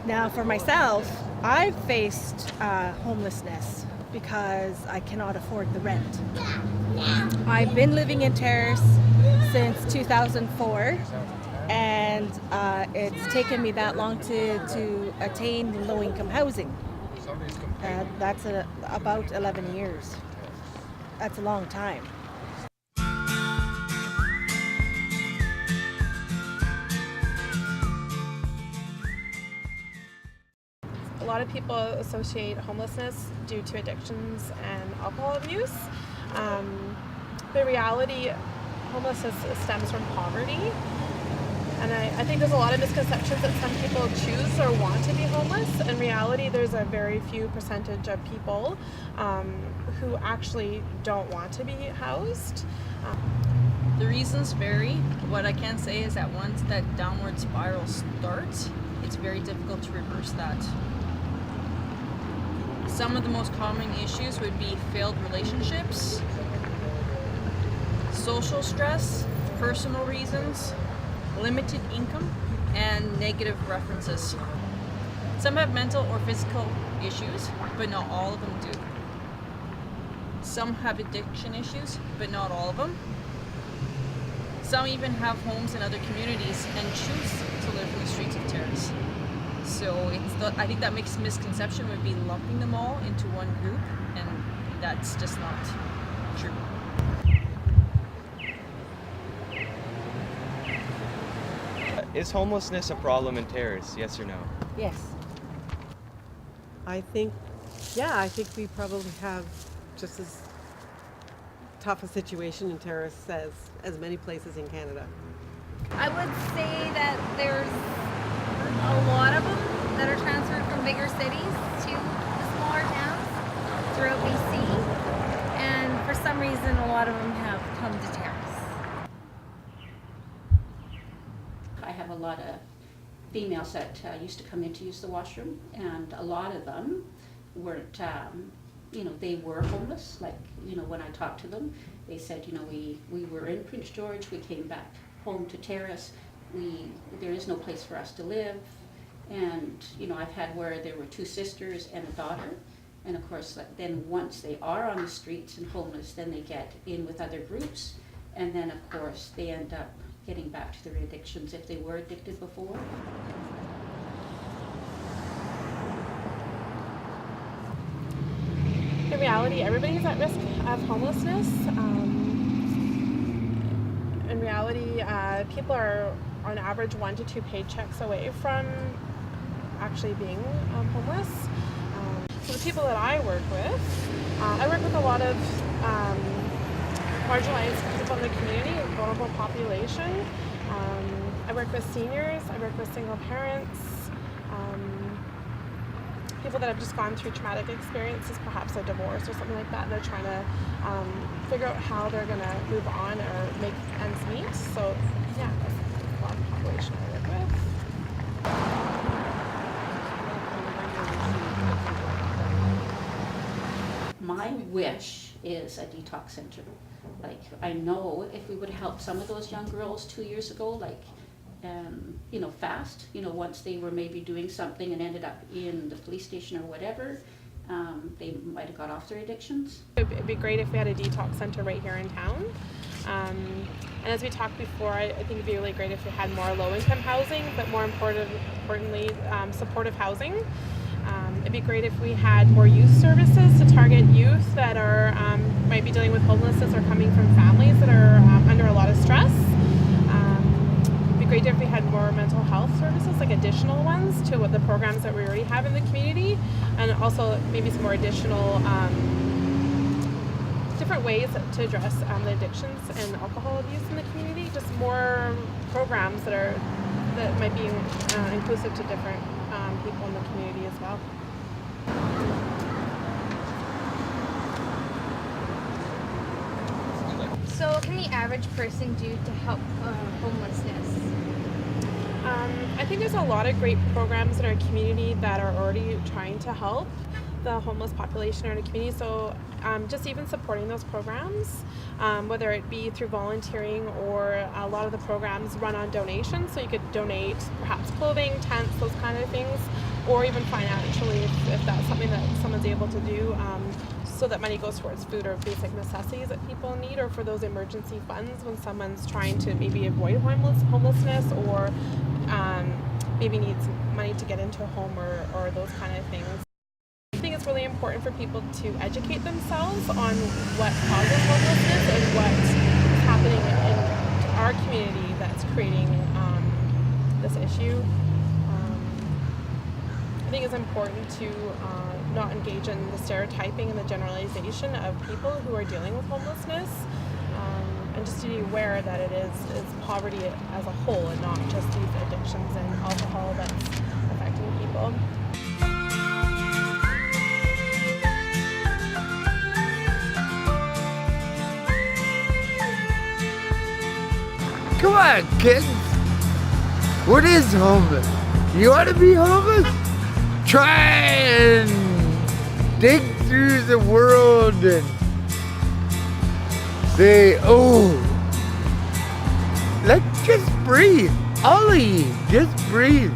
Now, for myself, I've faced homelessness because I cannot afford the rent. I've been living in Terrace since 2004, and it's taken me that long to attain low-income housing. That's about 11 years. That's a long time. A lot of people associate homelessness due to addictions and alcohol abuse. The reality, homelessness stems from poverty. And I think there's a lot of misconceptions that some people choose or want to be homeless. In reality, there's a very few percentage of people who actually don't want to be housed. The reasons vary. What I can say is that once that downward spiral starts, it's very difficult to reverse that. Some of the most common issues would be failed relationships, social stress, personal reasons, limited income, and negative references. Some have mental or physical issues, but not all of them do. Some have addiction issues, but not all of them. Some even have homes in other communities and choose to live in the streets of Terrace. So I think that makes misconception would be lumping them all into one group, and that's just not true. Is homelessness a problem in Terrace, yes or no? Yes. I think we probably have just as tough a situation in Terrace as many places in Canada. I would say that there's a lot of them that are transferred from bigger cities to the smaller towns throughout BC, and for some reason a lot of them have come to Terrace. I have a lot of females that used to come in to use the washroom, and a lot of them weren't, they were homeless. Like, when I talked to them, they said, we were in Prince George, we came back home to Terrace, there is no place for us to live. And, I've had where there were two sisters and a daughter. And of course, then once they are on the streets and homeless, then they get in with other groups. And then of course, they end up getting back to their addictions if they were addicted before. In reality, everybody's at risk of homelessness. In reality, people are on average 1 to 2 paychecks away from actually being homeless. So the people that I work with a lot of marginalized people in the community, vulnerable population. I work with seniors, I work with single parents, people that have just gone through traumatic experiences, perhaps a divorce or something like that, and they're trying to figure out how they're going to move on or make ends meet. So yeah, that's a lot of the population I work with. My wish is a detox center. Like, I know if we would help some of those young girls 2 years ago, fast, once they were maybe doing something and ended up in the police station or whatever, they might have got off their addictions. It'd be great if we had a detox center right here in town. And as we talked before, I think it'd be really great if we had more low-income housing, but more importantly, supportive housing. It'd be great if we had more youth services to target youth that are might be dealing with homelessness or coming from families that are under a lot of stress. It'd be great if we had more mental health services, like additional ones to what the programs that we already have in the community, and also maybe some more additional different ways to address the addictions and alcohol abuse in the community. Just more programs that might be inclusive to different people in the community as well. So what can the average person do to help homelessness? I think there's a lot of great programs in our community that are already trying to help the homeless population in our community. So just even supporting those programs, whether it be through volunteering or a lot of the programs run on donations. So you could donate perhaps clothing, tents, those kind of things. or even financially if that's something that someone's able to do, so that money goes towards food or basic necessities that people need, or for those emergency funds when someone's trying to maybe avoid homelessness, or maybe needs money to get into a home, or those kind of things. I think it's really important for people to educate themselves on what causes homelessness and what's happening in our community that's creating this issue. I think it's important to not engage in the stereotyping and the generalization of people who are dealing with homelessness, and just to be aware that it is poverty as a whole and not just these addictions and alcohol that's affecting people. Come on, kids. What is homeless? You want to be homeless? Try and dig through the world and say, oh, let's just breathe. All of you, just breathe.